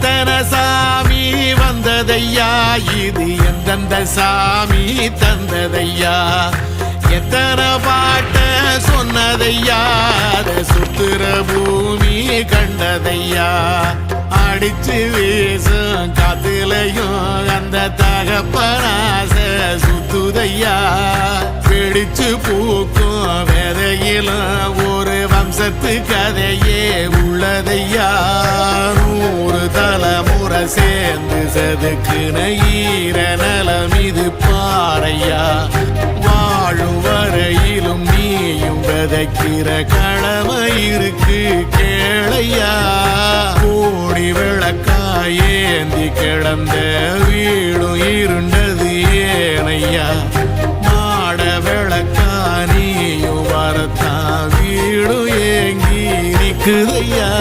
எத்தனை சாமி வந்ததையா, இது எந்தெந்த சாமி தந்ததையா, எத்தனை பாட்ட சொன்னதையா, அதை சுத்துற பூமி கண்டதையா, அடிச்சு வீசும் காத்துலையும் அந்த தகப்பனாச சுத்துதையா, பிடிச்சு பூக்கும் வேதையிலும் ஒரு வம்சத்து கதையே உள்ளதையா, 100 தலைமுறை சேர்ந்து செதுக்குன ஈர நலம் இது பாறையா, வாழும் வரையிலும் நீயும் விதைக்கிற கடமை இருக்கு கேளையா, கோடி விளக்காயேந்தி கிடந்த வீடும் இருண்டது ஏனையா, மாட விளக்கா நீயும் வரத்தான் வீடும் ஏங்கி நிக்குதையா.